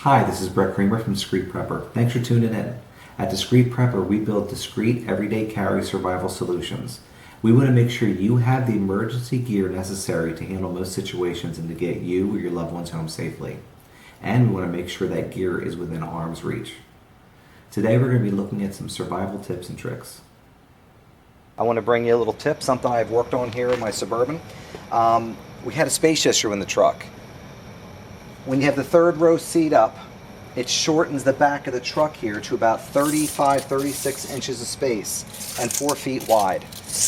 Hi, this is Brett Kramer from Discreet Prepper. Thanks for tuning in. At Discreet Prepper, we build discreet, everyday carry survival solutions. We want to make sure you have the emergency gear necessary to handle most situations and to get you or your loved ones home safely. And we want to make sure that gear is within arm's reach. Today we're going to be looking at some survival tips and tricks. I want to bring you a little tip, something I've worked on here in my Suburban. We had a space issue in the truck. When you have the third row seat up, it shortens the back of the truck here to about 35, 36 inches of space and 4 feet wide.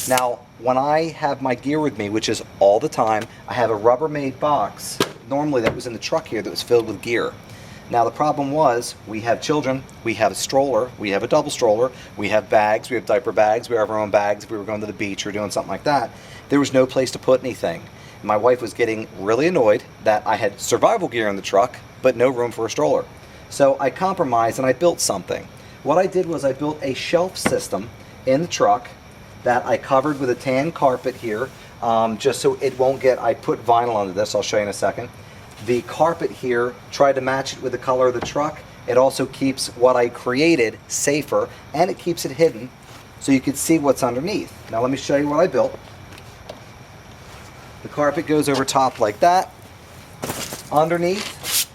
Now, when I have my gear with me, which is all the time, I have a Rubbermaid box, normally that was in the truck here, that was filled with gear. Now, the problem was, we have children, we have a stroller, we have a double stroller, we have bags, we have diaper bags, we have our own bags if we were going to the beach or doing something like that. There was no place to put anything. My wife was getting really annoyed that I had survival gear in the truck, but no room for a stroller. So I compromised and I built something. What I did was I built a shelf system in the truck that I covered with a tan carpet here, just so it won't get, I put vinyl under this, I'll show you in a second. The carpet here, tried to match it with the color of the truck. It also keeps what I created safer, and it keeps it hidden so you can see what's underneath. Now let me show you what I built. The carpet goes over top like that. Underneath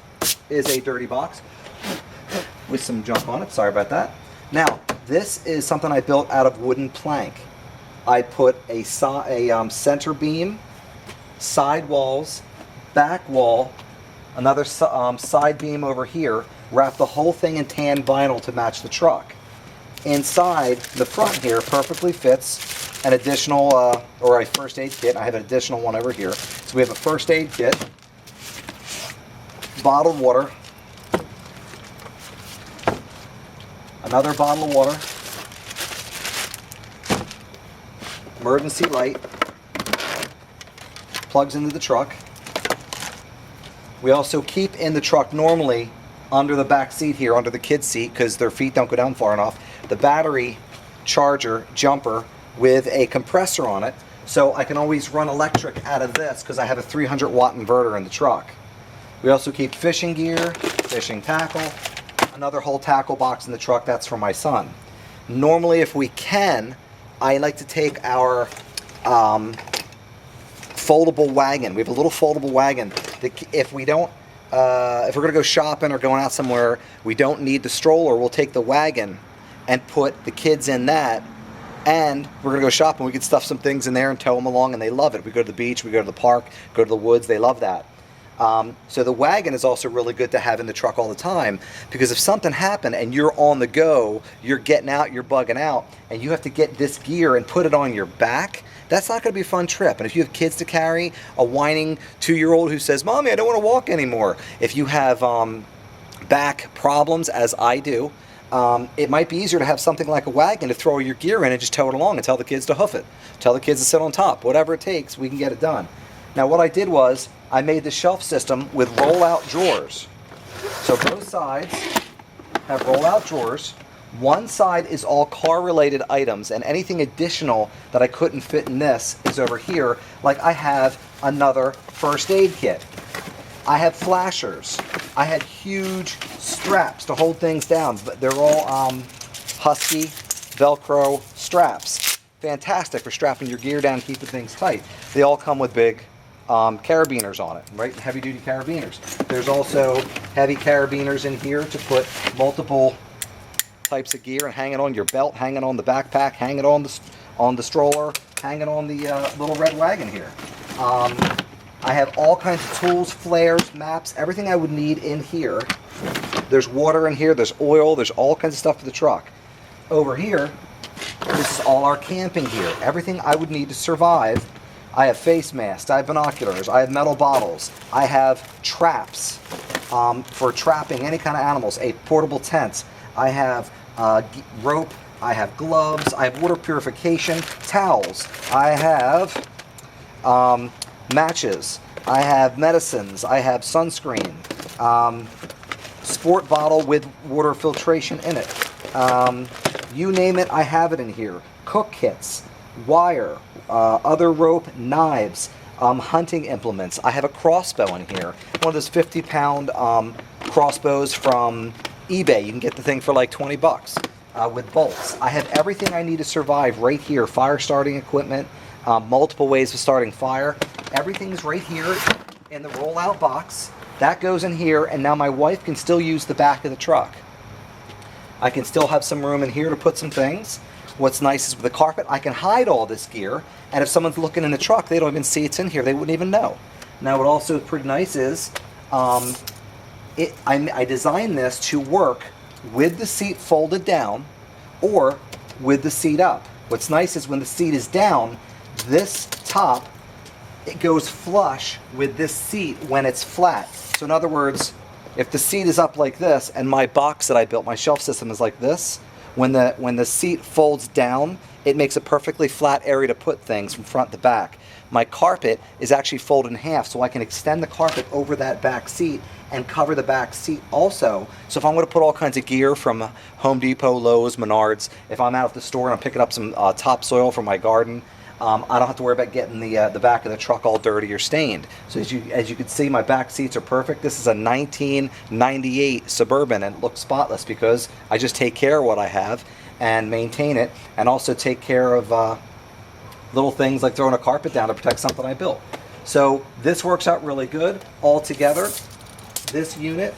is a dirty box with some junk on it. Sorry about that. Now, this is something I built out of wooden plank. I put a center beam, side walls, back wall, another side beam over here, wrap the whole thing in tan vinyl to match the truck. Inside the front here perfectly fits an additional, or a first aid kit. I have an additional one over here. So we have a first aid kit, bottled water, another bottle of water, emergency light, plugs into the truck. We also keep in the truck normally under the back seat here, under the kid's seat, because their feet don't go down far enough, the battery charger jumper with a compressor on it, so I can always run electric out of this because I have a 300 watt inverter in the truck. We also keep fishing gear, fishing tackle, another whole tackle box in the truck, that's for my son. Normally, if we can, I like to take our foldable wagon. We have a little foldable wagon. If we don't, if we're gonna go shopping or going out somewhere, we don't need the stroller, we'll take the wagon and put the kids in that, and we're gonna go shopping, we can stuff some things in there and tow them along, and they love it. We go to the beach, we go to the park, go to the woods, they love that. So the wagon is also really good to have in the truck all the time, because if something happened and you're on the go, you're getting out, you're bugging out, and you have to get this gear and put it on your back, that's not going to be a fun trip. And if you have kids to carry, a whining 2-year-old who says, "Mommy, I don't want to walk anymore," if you have back problems, as I do, it might be easier to have something like a wagon to throw your gear in and just tow it along and tell the kids to hoof it. Tell the kids to sit on top. Whatever it takes, we can get it done. Now what I did was, I made the shelf system with roll-out drawers. So both sides have roll-out drawers. One side is all car-related items, and anything additional that I couldn't fit in this is over here, like I have another first aid kit. I have flashers. I had huge straps to hold things down, but they're all Husky Velcro straps. Fantastic for strapping your gear down and keeping things tight. They all come with big carabiners on it, right? Heavy duty carabiners. There's also heavy carabiners in here to put multiple types of gear and hang it on your belt, hang it on the backpack, hang it on the stroller, hang it on the little red wagon here. I have all kinds of tools, flares, maps, everything I would need in here. There's water in here, there's oil, there's all kinds of stuff for the truck. Over here, this is all our camping gear. Everything I would need to survive I have face masks, I have binoculars, I have metal bottles, I have traps for trapping any kind of animals, a portable tent, I have rope, I have gloves, I have water purification, towels, I have matches, I have medicines, I have sunscreen, sport bottle with water filtration in it. You name it, I have it in here. Cook kits, wire, other rope, knives, hunting implements. I have a crossbow in here. One of those 50-pound crossbows from eBay. You can get the thing for like 20 bucks with bolts. I have everything I need to survive right here. Fire starting equipment, multiple ways of starting fire. Everything's right here in the rollout box. That goes in here, and now my wife can still use the back of the truck. I can still have some room in here to put some things. What's nice is with the carpet, I can hide all this gear, and if someone's looking in the truck, they don't even see it's in here. They wouldn't even know. Now, what also is pretty nice is I designed this to work with the seat folded down or with the seat up. What's nice is when the seat is down, this top, it goes flush with this seat when it's flat. So in other words, if the seat is up like this and my box that I built, my shelf system is like this, when the seat folds down, it makes a perfectly flat area to put things from front to back. My carpet is actually folded in half, so I can extend the carpet over that back seat and cover the back seat also. So if I'm going to put all kinds of gear from Home Depot, Lowe's, Menards, if I'm out at the store and I'm picking up some topsoil for my garden, I don't have to worry about getting the back of the truck all dirty or stained. So as you can see, my back seats are perfect. This is a 1998 Suburban, and it looks spotless because I just take care of what I have and maintain it, and also take care of little things like throwing a carpet down to protect something I built. So this works out really good altogether. This unit,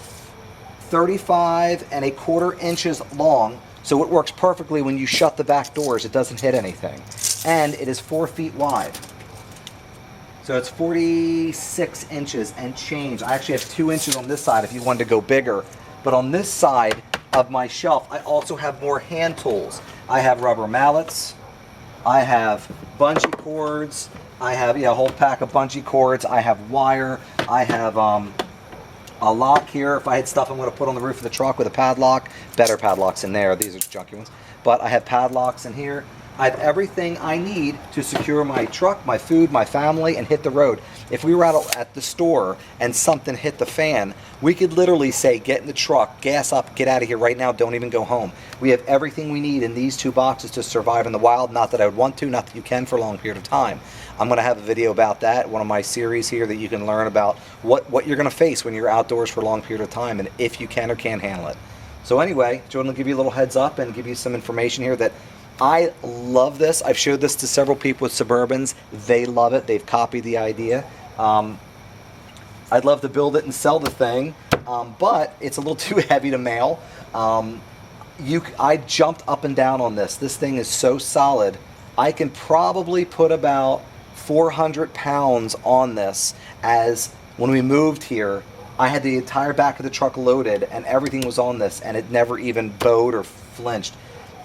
35¼ inches long. So it works perfectly when you shut the back doors. It doesn't hit anything. And it is 4 feet wide. So it's 46 inches and change. I actually have 2 inches on this side if you wanted to go bigger. But on this side of my shelf, I also have more hand tools. I have rubber mallets. I have bungee cords. I have a whole pack of bungee cords. I have wire. I have a lock here. If I had stuff I'm going to put on the roof of the truck with a padlock, better padlocks in there. These are junky ones. But I have padlocks in here. I have everything I need to secure my truck, my food, my family, and hit the road. If we were out at the store and something hit the fan, we could literally say, get in the truck, gas up, get out of here right now, don't even go home. We have everything we need in these 2 boxes to survive in the wild. Not that I would want to, not that you can for a long period of time. I'm going to have a video about that, one of my series here, that you can learn about what you're going to face when you're outdoors for a long period of time and if you can or can't handle it. So anyway, Jordan will give you a little heads up and give you some information here that I love this. I've showed this to several people with Suburbans. They love it. They've copied the idea. I'd love to build it and sell the thing, but it's a little too heavy to mail. I jumped up and down on this. This thing is so solid. I can probably put about 400 pounds on this, as when we moved here, I had the entire back of the truck loaded and everything was on this, and it never even bowed or flinched.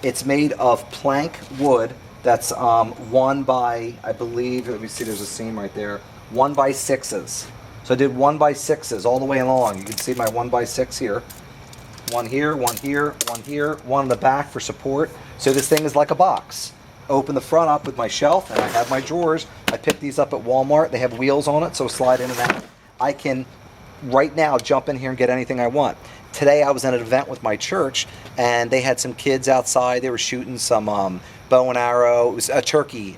It's made of plank wood that's 1 by, I believe, let me see, there's a seam right there, 1 by 6s. So I did 1 by 6s all the way along. You can see my 1 by 6 here. One here, one here, one here, one in the back for support. So this thing is like a box. Open the front up with my shelf, and I have my drawers. I picked these up at Walmart. They have wheels on it, so slide in and out. I can, right now, jump in here and get anything I want. Today I was at an event with my church, and they had some kids outside. They were shooting some bow and arrow. It was a turkey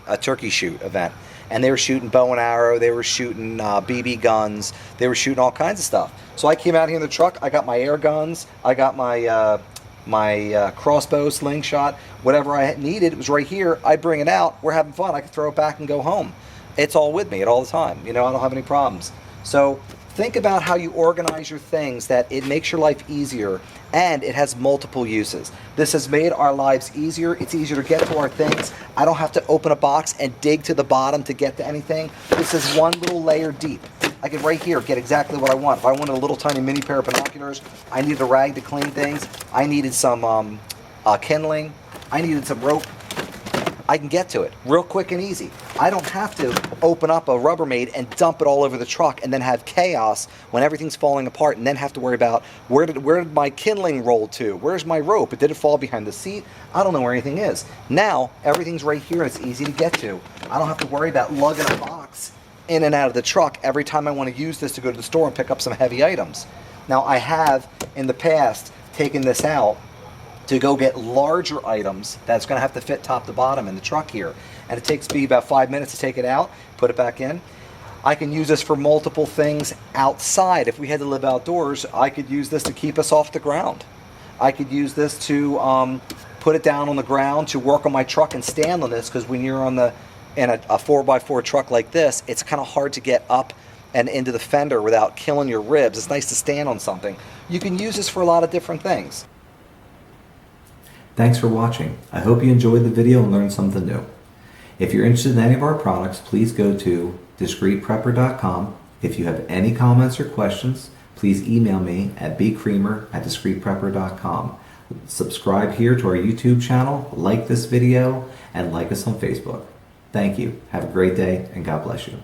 shoot event, and they were shooting bow and arrow. They were shooting BB guns. They were shooting all kinds of stuff. So I came out here in the truck. I got my air guns. I got my crossbow, slingshot, whatever I needed. It was right here. I bring it out. We're having fun. I can throw it back and go home. It's all with me at all the time. You know, I don't have any problems. So think about how you organize your things, that it makes your life easier, and it has multiple uses. This has made our lives easier. It's easier to get to our things. I don't have to open a box and dig to the bottom to get to anything. This is one little layer deep. I can right here get exactly what I want. If I wanted a little tiny mini pair of binoculars, I needed a rag to clean things, I needed some kindling, I needed some rope, I can get to it real quick and easy. I don't have to open up a Rubbermaid and dump it all over the truck and then have chaos when everything's falling apart, and then have to worry about where did my kindling roll to? Where's my rope? Did it fall behind the seat? I don't know where anything is. Now, everything's right here and it's easy to get to. I don't have to worry about lugging a box in and out of the truck every time I want to use this to go to the store and pick up some heavy items. Now, I have in the past taken this out to go get larger items that's going to have to fit top to bottom in the truck here. And it takes me about 5 minutes to take it out, put it back in. I can use this for multiple things outside. If we had to live outdoors, I could use this to keep us off the ground. I could use this to put it down on the ground to work on my truck and stand on this, because when you're in a 4x4 truck like this, it's kind of hard to get up and into the fender without killing your ribs. It's nice to stand on something. You can use this for a lot of different things. Thanks for watching. I hope you enjoyed the video and learned something new. If you're interested in any of our products, please go to discreetprepper.com. If you have any comments or questions, please email me at bcreamer@discreetprepper.com. Subscribe here to our YouTube channel, like this video, and like us on Facebook. Thank you. Have a great day, and God bless you.